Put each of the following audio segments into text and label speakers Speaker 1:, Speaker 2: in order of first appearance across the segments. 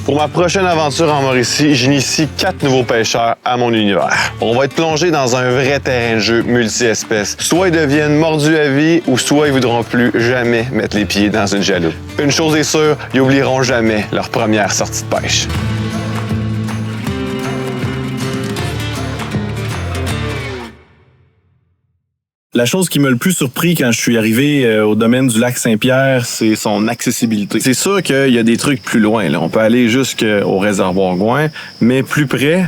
Speaker 1: Pour ma prochaine aventure en Mauricie, j'initie 4 nouveaux pêcheurs à mon univers. On va être plongé dans un vrai terrain de jeu multi-espèces. Soit ils deviennent mordus à vie ou soit ils voudront plus jamais mettre les pieds dans une chaloupe. Une chose est sûre, ils oublieront jamais leur première sortie de pêche.
Speaker 2: La chose qui m'a le plus surpris quand je suis arrivé au domaine du lac Saint-Pierre, c'est son accessibilité. C'est sûr qu'il y a des trucs plus loin. Là. On peut aller jusqu'au réservoir Gouin, mais plus près,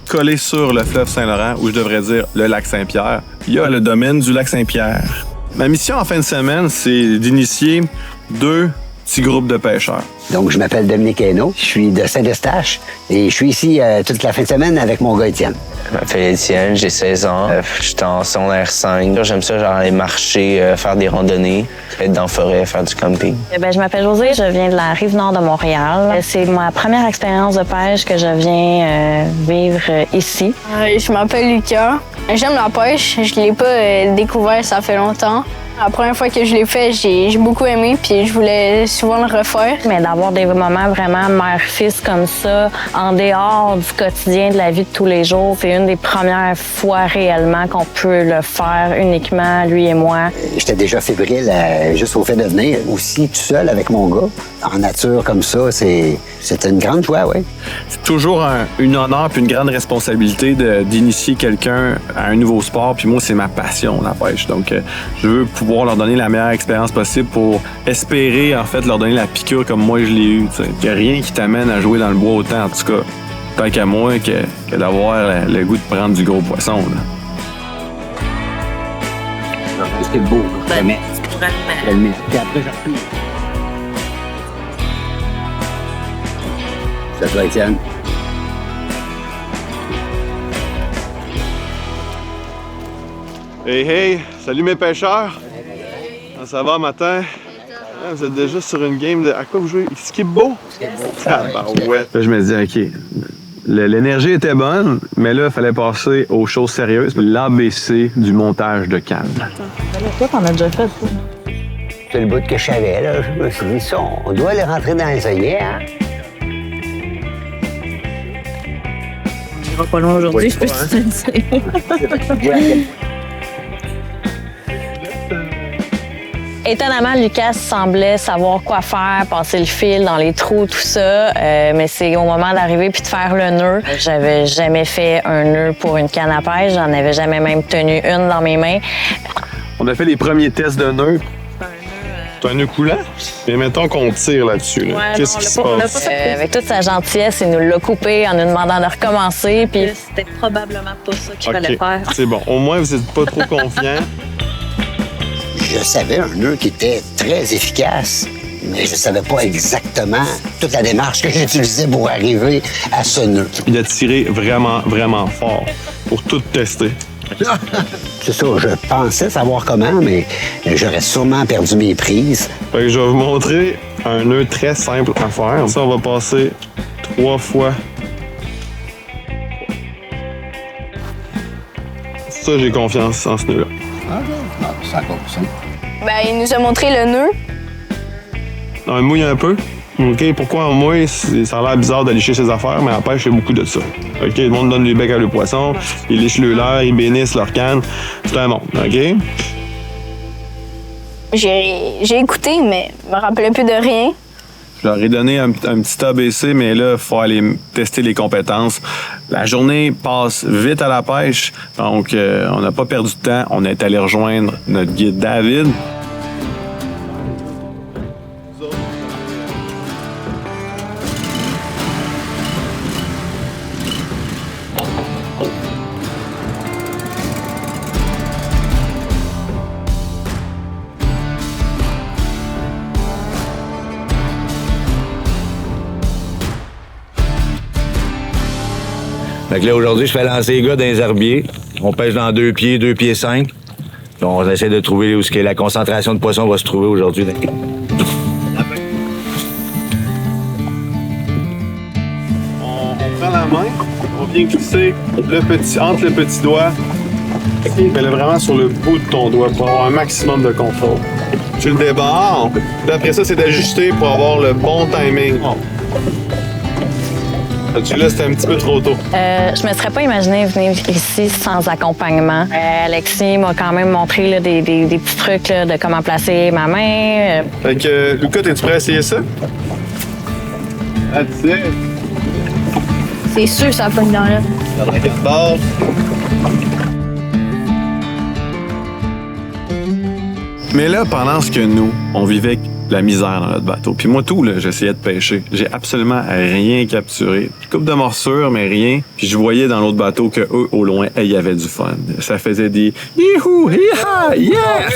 Speaker 2: collé sur le fleuve Saint-Laurent, ou je devrais dire le lac Saint-Pierre, il y a le domaine du lac Saint-Pierre. Ma mission en fin de semaine, c'est d'initier 2 petits groupes de pêcheurs.
Speaker 3: Donc, je m'appelle Dominique Hainaut, je suis de Saint-Eustache et je suis ici toute la fin de semaine avec mon gars Étienne.
Speaker 4: Je m'appelle Étienne, j'ai 16 ans. Je suis en secondaire 5. J'aime ça, genre aller marcher, faire des randonnées, être dans la forêt, faire du camping.
Speaker 5: Je m'appelle Josée, je viens de la Rive-Nord de Montréal. C'est ma première expérience de pêche que je viens vivre ici.
Speaker 6: Je m'appelle Lucas. J'aime la pêche, je l'ai pas découvert, ça fait longtemps. La première fois que je l'ai fait, j'ai beaucoup aimé, puis je voulais souvent le refaire.
Speaker 5: Mais d'avoir des moments vraiment mère-fils comme ça, en dehors du quotidien de la vie de tous les jours, c'est une des premières fois réellement qu'on peut le faire uniquement, lui et moi.
Speaker 3: J'étais déjà fébrile juste au fait de venir aussi tout seul avec mon gars. En nature comme ça, c'est une grande joie, oui.
Speaker 2: C'est toujours un honneur puis une grande responsabilité d'initier quelqu'un à un nouveau sport. Puis moi, c'est ma passion, la pêche. Donc, je veux pouvoir leur donner la meilleure expérience possible pour espérer, en fait, leur donner la piqûre comme moi, je l'ai eu. Il n'y a rien qui t'amène à jouer dans le bois autant, en tout cas, tant qu'à moi, que d'avoir le goût de prendre du gros poisson.
Speaker 3: C'est beau, vraiment. Puis après, j'ai repris. Ça va, Étienne.
Speaker 1: Hey, hey! Salut mes pêcheurs! Comment ça va matin? Vous êtes déjà sur une game de... À quoi vous jouez? Skip-Bo? Ah, bah ouais. Là, je me dis, OK, l'énergie était bonne, mais là, il fallait passer aux choses sérieuses. L'ABC du montage de canne.
Speaker 5: Toi, t'en as déjà fait, ça?
Speaker 3: C'est le bout que je savais, là. Je me suis dit, ça, on doit les rentrer dans les œillets, hein?
Speaker 5: On va pas loin aujourd'hui, je peux te dire. Étonnamment, Lucas semblait savoir quoi faire, passer le fil dans les trous, tout ça. Mais c'est au moment d'arriver puis de faire le nœud. J'avais jamais fait un nœud pour une canne à pêche. J'en avais jamais même tenu une dans mes mains.
Speaker 1: On a fait les premiers tests de nœud. C'est un nœud coulant? Mais mettons qu'on tire là-dessus. Là.
Speaker 5: Ouais,
Speaker 1: qu'est-ce qui se passe?
Speaker 5: Avec toute sa gentillesse, il nous l'a coupé en nous demandant de recommencer. Puis
Speaker 7: c'était probablement pas ça qu'il fallait faire.
Speaker 1: C'est bon. Au moins, vous n'êtes pas trop confiants.
Speaker 3: Je savais un nœud qui était très efficace, mais je savais pas exactement toute la démarche que j'utilisais pour arriver à ce nœud.
Speaker 1: Il a tiré vraiment, vraiment fort pour tout tester.
Speaker 3: C'est ça, je pensais savoir comment, mais j'aurais sûrement perdu mes prises.
Speaker 1: Fait que je vais vous montrer un nœud très simple à faire. Ça, on va passer 3 fois. Ça, j'ai confiance en ce nœud-là.
Speaker 3: Ça compte, ça.
Speaker 6: Il nous a montré le nœud.
Speaker 1: On mouille un peu. OK, pourquoi on mouille? Ça a l'air bizarre de lécher ses affaires, mais à la pêche, il y a beaucoup de ça. OK, le monde donne du bec à le poisson, ils léchent le leur, ils bénissent leur canne. C'est un monde, OK?
Speaker 6: J'ai écouté, mais je me rappelais plus de rien.
Speaker 2: Je leur ai donné un petit ABC, mais là, il faut aller tester les compétences. La journée passe vite à la pêche, donc on n'a pas perdu de temps. On est allé rejoindre notre guide David.
Speaker 8: Fait que là, aujourd'hui, je fais lancer les gars dans les herbiers. On pêche dans 2 pieds, 2 pieds 5. Puis on essaie de trouver où la concentration de poisson va se trouver aujourd'hui.
Speaker 1: On prend la main, on vient glisser entre le petit doigt et vraiment sur le bout de ton doigt pour avoir un maximum de contrôle. Tu le débarres, puis après ça, c'est d'ajuster pour avoir le bon timing. As-tu là, c'était un petit peu trop tôt?
Speaker 5: Je me serais pas imaginé venir ici sans accompagnement. Alexis m'a quand même montré là, des petits trucs là, de comment placer ma main.
Speaker 1: Fait que, Lucas, t'es-tu prêt à essayer ça?
Speaker 6: C'est sûr, ça pogne dans là.
Speaker 1: Bord. Mais là, pendant ce que nous, on vivait la misère dans notre bateau, puis moi tout, là, j'essayais de pêcher. J'ai absolument rien capturé. Coupe de morsures, mais rien. Puis je voyais dans l'autre bateau que eux, au loin, il y avait du fun. Ça faisait des youhou, hi-ha, yeah!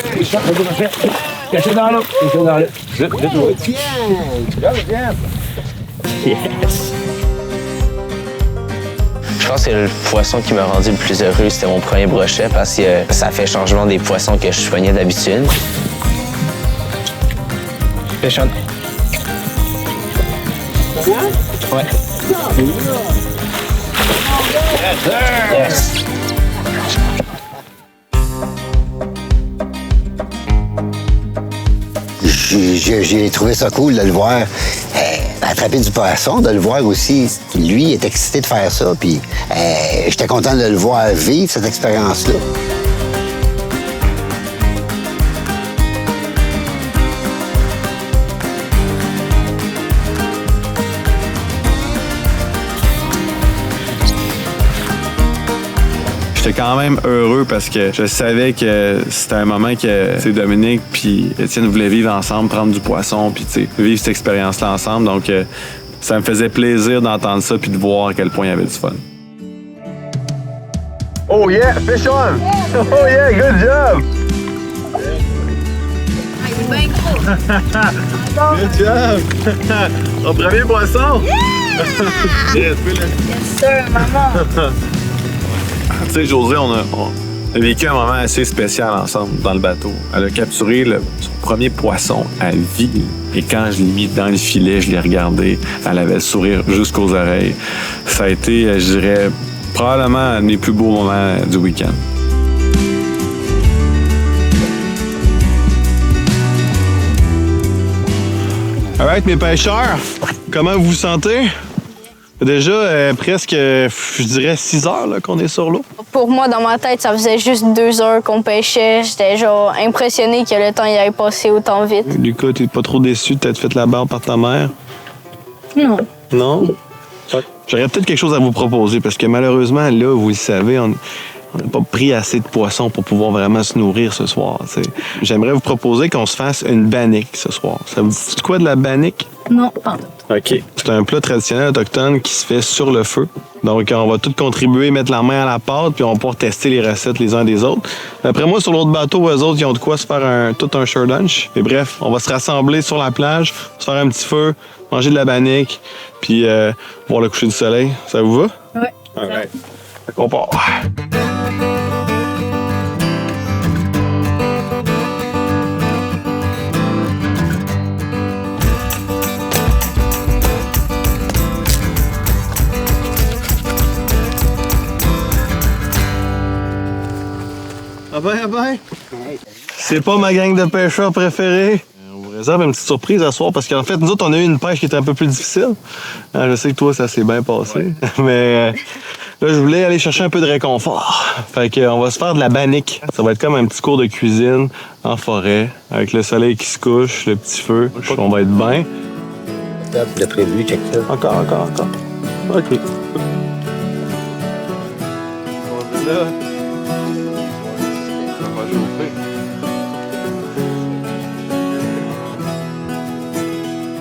Speaker 8: Caché dans l'eau.
Speaker 4: Je pense que le poisson qui m'a rendu le plus heureux, c'était mon premier brochet parce que ça fait changement des poissons que je pognais d'habitude. Pêchante. Ouais. Yes.
Speaker 3: J'ai trouvé ça cool de le voir attraper du poisson, de le voir aussi. Lui, il est excité de faire ça, puis j'étais content de le voir vivre cette expérience-là.
Speaker 1: J'étais quand même heureux parce que je savais que c'était un moment que Dominique puis Étienne voulaient vivre ensemble, prendre du poisson, puis vivre cette expérience-là ensemble. Donc, ça me faisait plaisir d'entendre ça puis de voir à quel point il y avait du fun. Oh yeah, fish on! Oh yeah, good job! Good job! Ton premier poisson! Yeah!
Speaker 6: Yes, sir, maman!
Speaker 1: Tu sais, Josée, on a vécu un moment assez spécial ensemble dans le bateau. Elle a capturé son premier poisson à vie. Et quand je l'ai mis dans le filet, je l'ai regardé. Elle avait le sourire jusqu'aux oreilles. Ça a été, je dirais, probablement un de mes plus beaux moments du week-end. All right, mes pêcheurs, comment vous vous sentez? Déjà, presque, je dirais 6 heures là, qu'on est sur l'eau.
Speaker 6: Pour moi, dans ma tête, ça faisait juste 2 heures qu'on pêchait. J'étais genre impressionné que le temps y ait passé autant vite.
Speaker 1: Lucas, t'es pas trop déçu de t'être fait la barre par ta mère?
Speaker 6: Non.
Speaker 1: Non? J'aurais peut-être quelque chose à vous proposer parce que malheureusement, là, vous le savez, on n'a pas pris assez de poissons pour pouvoir vraiment se nourrir ce soir. T'sais. J'aimerais vous proposer qu'on se fasse une bannique ce soir. Ça vous dit quoi de la bannique?
Speaker 6: Non, pas.
Speaker 1: OK. C'est un plat traditionnel autochtone qui se fait sur le feu. Donc, on va tous contribuer, mettre la main à la pâte, puis on va pouvoir tester les recettes les uns des autres. Après moi, sur l'autre bateau, eux autres, ils ont de quoi se faire tout un short lunch. Et bref, on va se rassembler sur la plage, se faire un petit feu, manger de la bannique, puis voir le coucher du soleil. Ça vous va?
Speaker 6: Oui.
Speaker 1: All right. Fait qu'on part. Ah ben. C'est pas ma gang de pêcheurs préférée. On vous réserve une petite surprise à soir parce qu'en fait, nous autres, on a eu une pêche qui était un peu plus difficile. Je sais que toi, ça s'est bien passé. Mais là, je voulais aller chercher un peu de réconfort. Fait qu'on va se faire de la bannique. Ça va être comme un petit cours de cuisine en forêt, avec le soleil qui se couche, le petit feu. On va être bien.
Speaker 3: Top, le prévu, check ça.
Speaker 1: Encore. OK. Là.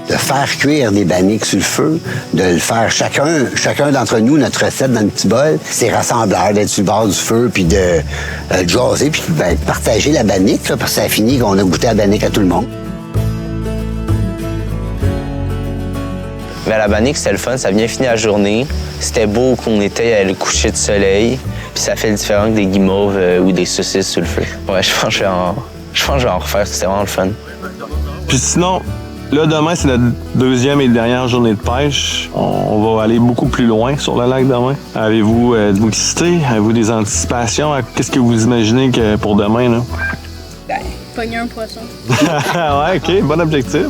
Speaker 3: De faire cuire des banniques sur le feu, de le faire chacun d'entre nous, notre recette dans le petit bol, c'est rassembleur, d'être sur le bord du feu, puis de jaser, puis de partager la bannique, là, parce que ça a fini qu'on a goûté la bannique à tout le monde.
Speaker 4: Mais à la bannique, c'était le fun, ça vient finir la journée. C'était beau qu'on était à le coucher de soleil, puis ça fait le différent que des guimauves ou des saucisses sur le feu. Ouais, je pense que je vais en refaire, c'était vraiment le fun.
Speaker 1: Puis sinon, là, demain, c'est notre deuxième et dernière journée de pêche. On va aller beaucoup plus loin sur le lac demain. Avez-vous de l'anxiété? Avez-vous des anticipations? Qu'est-ce que vous imaginez que pour demain, là?
Speaker 6: Pogner un poisson.
Speaker 1: Ouais, OK, bon objectif.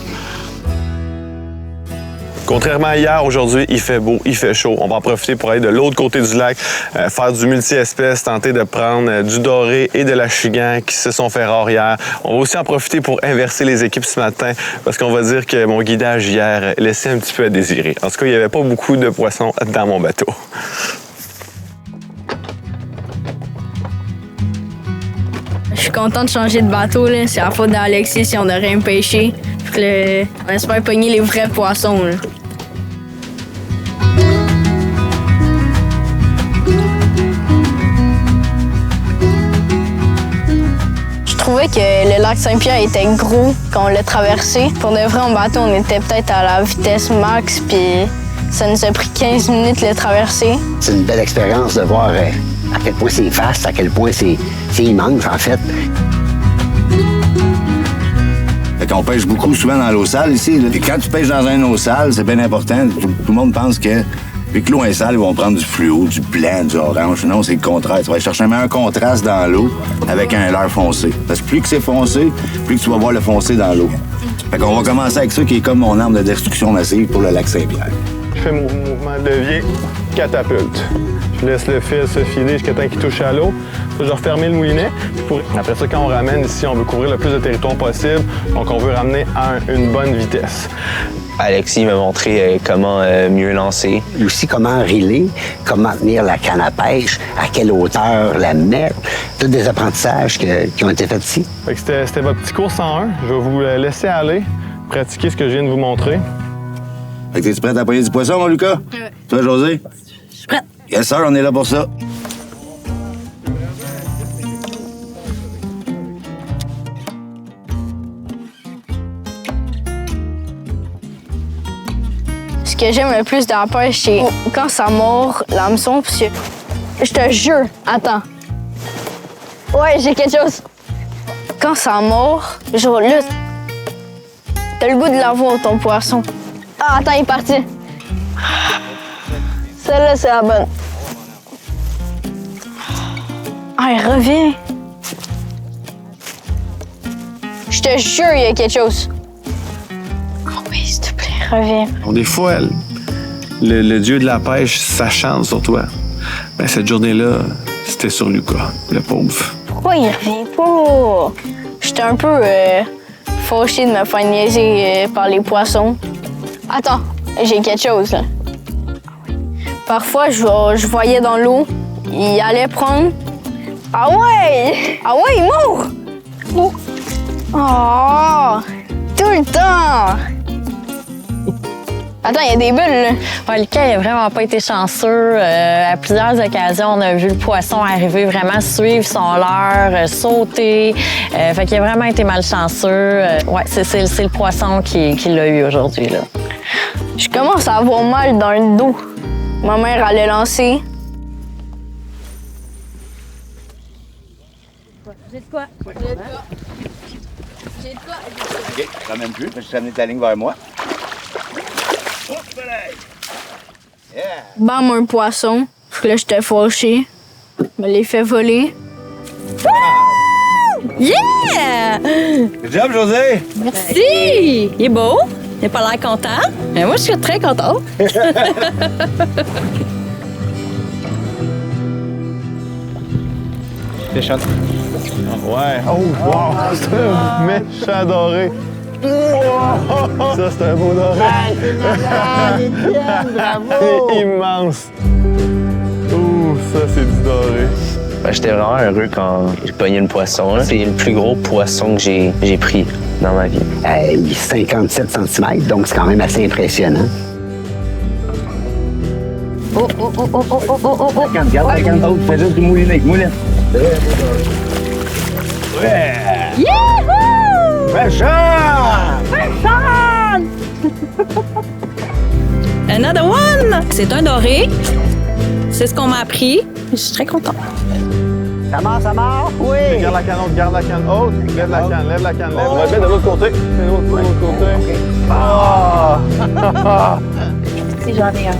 Speaker 1: Contrairement à hier, aujourd'hui, il fait beau, il fait chaud. On va en profiter pour aller de l'autre côté du lac, faire du multi-espèces, tenter de prendre du doré et de l'achigan qui se sont fait rares hier. On va aussi en profiter pour inverser les équipes ce matin parce qu'on va dire que mon guidage hier laissait un petit peu à désirer. En tout cas, il n'y avait pas beaucoup de poissons dans mon bateau.
Speaker 6: Je suis content de changer de bateau. Là. C'est la faute d'Alexis si on n'a rien pêché. On espère pogner les vrais poissons. Là. Je trouvais que le lac Saint-Pierre était gros quand on l'a traversé. Pour de vrai, en bateau, on était peut-être à la vitesse max, puis ça nous a pris 15 minutes de le traverser.
Speaker 3: C'est une belle expérience de voir à quel point c'est vaste, à quel point c'est immense, en fait.
Speaker 8: Fait qu'on pêche beaucoup souvent dans l'eau sale ici. Là. Et quand tu pêches dans un eau sale, c'est bien important. Tout le monde pense que vu que l'eau est sale, ils vont prendre du fluo, du blanc, du orange. Non, c'est le contraire. Tu vas chercher un meilleur contraste dans l'eau avec un leurre foncé. Parce que plus que c'est foncé, plus que tu vas voir le foncé dans l'eau. Fait qu'on va commencer avec ça qui est comme mon arme de destruction massive pour le lac Saint-Pierre.
Speaker 1: Je fais mon mouvement de levier, catapulte. Je laisse le fil se filer jusqu'à temps qu'il touche à l'eau. Je vais refermer le moulinet. Après ça, quand on ramène ici, on veut couvrir le plus de territoire possible. Donc, on veut ramener à une bonne vitesse.
Speaker 4: Alexis m'a montré comment mieux lancer.
Speaker 3: Aussi, comment reeler, comment tenir la canne à pêche, à quelle hauteur la mettre. Tous des apprentissages qui ont été faits ici.
Speaker 1: C'était votre petit cours 101. Je vais vous laisser aller, pratiquer ce que je viens de vous montrer.
Speaker 8: Fait que t'es-tu prête à pogner du poisson, mon Lucas?
Speaker 6: Oui.
Speaker 8: Toi, José?
Speaker 6: Je suis prête.
Speaker 8: Yes, sir, on est là pour ça.
Speaker 6: Ce que j'aime le plus dans la pêche, c'est quand ça mord l'hameçon, parce que je te jure, attends. Ouais, j'ai quelque chose. Quand ça mord, genre là, t'as le goût de l'avoir, ton poisson. Ah, attends, il est parti. Celle-là, c'est la bonne. Ah, il revient. Je te jure, il y a quelque chose. Oh oui, s'il te plaît, reviens.
Speaker 2: Des fois, le dieu de la pêche s'acharne sur toi. Ben, cette journée-là, c'était sur Lucas, le pauvre.
Speaker 6: Pourquoi il revient pas? J'étais un peu fâchée de me faire niaiser par les poissons. Attends, j'ai quelque chose, là. Parfois, je voyais dans l'eau, il allait prendre. Ah ouais! Ah ouais, il mord! Oh! Tout le temps! Attends, il y a des bulles, là.
Speaker 5: Ouais, Lucas, il a vraiment pas été chanceux. À plusieurs occasions, on a vu le poisson arriver, vraiment suivre son leurre, sauter. Fait qu'il a vraiment été malchanceux. Ouais, c'est le poisson qui l'a eu aujourd'hui, là.
Speaker 6: Je commence à avoir mal dans le dos. Ma mère allait lancer.
Speaker 7: J'ai de quoi?
Speaker 8: OK, je ramène plus. Je vais amener ta ligne vers moi.
Speaker 6: Bam, un poisson. Là, j'étais fâchée. Je me l'ai fait voler.
Speaker 7: Yeah!
Speaker 8: Good job, José!
Speaker 7: Merci! Il est beau. Il n'a pas l'air content. Mais moi, je suis très contente.
Speaker 1: Ouais. Oh, wow! C'est un méchant doré. Ça, c'est un beau doré. Il est immense. Ouh, ça, c'est du doré.
Speaker 4: Ben, j'étais vraiment heureux quand j'ai pogné le poisson. C'est le plus gros poisson que j'ai pris dans ma vie.
Speaker 3: Il est 57 cm, donc c'est quand même assez impressionnant.
Speaker 7: Oh, oh, oh, oh, oh, oh, oh, oh.
Speaker 8: Regarde, regarde, fais juste du moulinet. Ouais!
Speaker 7: Yahoo!
Speaker 8: Méchant!
Speaker 7: Another one! C'est un doré. C'est ce qu'on m'a appris. Je suis très contente.
Speaker 3: Ça marche, oui!
Speaker 1: Garde la canne haute, garde la canne haute. Lève la canne, lève la canne, lève. On va le mettre de l'autre côté. De l'autre côté. Ah!
Speaker 7: Si j'en ai un.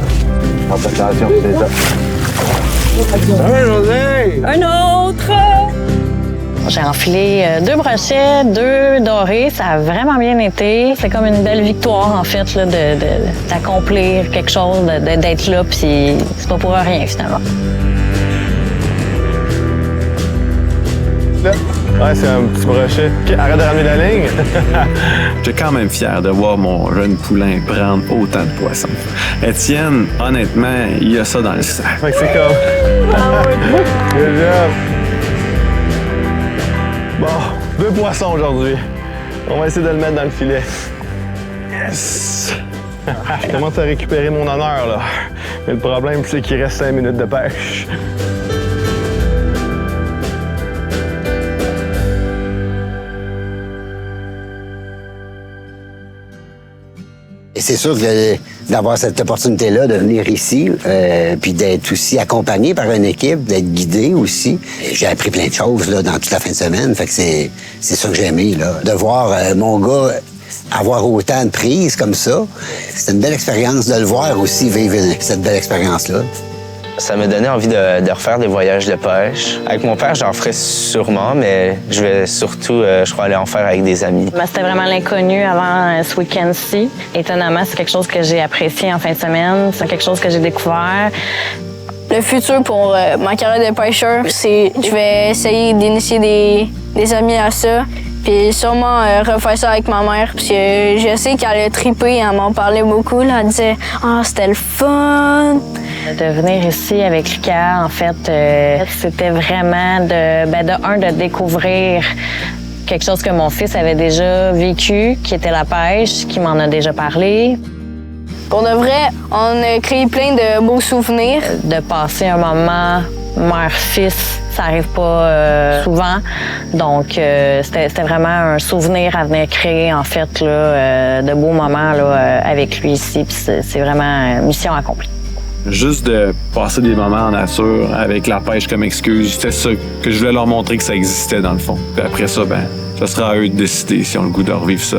Speaker 8: Attention, c'est ça. José!
Speaker 7: Un autre!
Speaker 5: J'ai enfilé 2 brochets, 2 dorés. Ça a vraiment bien été. C'est comme une belle victoire, en fait, là, d'accomplir quelque chose, d'être là, puis c'est pas pour rien, finalement.
Speaker 1: Ouais, c'est un petit brochet. OK, arrête de ramener la ligne.
Speaker 2: J'étais quand même fier de voir mon jeune poulain prendre autant de poissons. Étienne, honnêtement, il a ça dans le sang.
Speaker 1: Fait que c'est comme... Good job. Bon, 2 poissons aujourd'hui. On va essayer de le mettre dans le filet. Yes! Je commence à récupérer mon honneur, là. Mais le problème, c'est qu'il reste 5 minutes de pêche.
Speaker 3: Et c'est sûr que d'avoir cette opportunité-là de venir ici, puis d'être aussi accompagné par une équipe, d'être guidé aussi. J'ai appris plein de choses là, dans toute la fin de semaine. Fait que c'est ça que j'ai aimé, là. De voir mon gars avoir autant de prises comme ça, c'est une belle expérience de le voir aussi vivre cette belle expérience-là.
Speaker 4: Ça m'a donné envie de refaire des voyages de pêche. Avec mon père, j'en ferais sûrement, mais je vais surtout, je crois, aller en faire avec des amis.
Speaker 5: C'était vraiment l'inconnu avant ce week-end-ci. Étonnamment, c'est quelque chose que j'ai apprécié en fin de semaine. C'est quelque chose que j'ai découvert.
Speaker 6: Le futur pour ma carrière de pêcheur, c'est je vais essayer d'initier des amis à ça. Puis sûrement refaire ça avec ma mère. Parce que je sais qu'elle a trippé, elle m'en parlait beaucoup. Là. Elle disait « Ah, c'était le fun! »
Speaker 5: De venir ici avec Lucas, en fait, c'était vraiment de découvrir quelque chose que mon fils avait déjà vécu, qui était la pêche, qui m'en a déjà parlé.
Speaker 6: Pour de vrai, on a créé plein de beaux souvenirs.
Speaker 5: De passer un moment mère-fils, ça arrive pas souvent. Donc, c'était vraiment un souvenir à venir créer, en fait, là, de beaux moments là, avec lui ici. Puis c'est vraiment mission accomplie.
Speaker 2: Juste de passer des moments en nature avec la pêche comme excuse, c'était ça que je voulais leur montrer que ça existait dans le fond. Puis après ça, ça sera à eux de décider si on a le goût de revivre ça.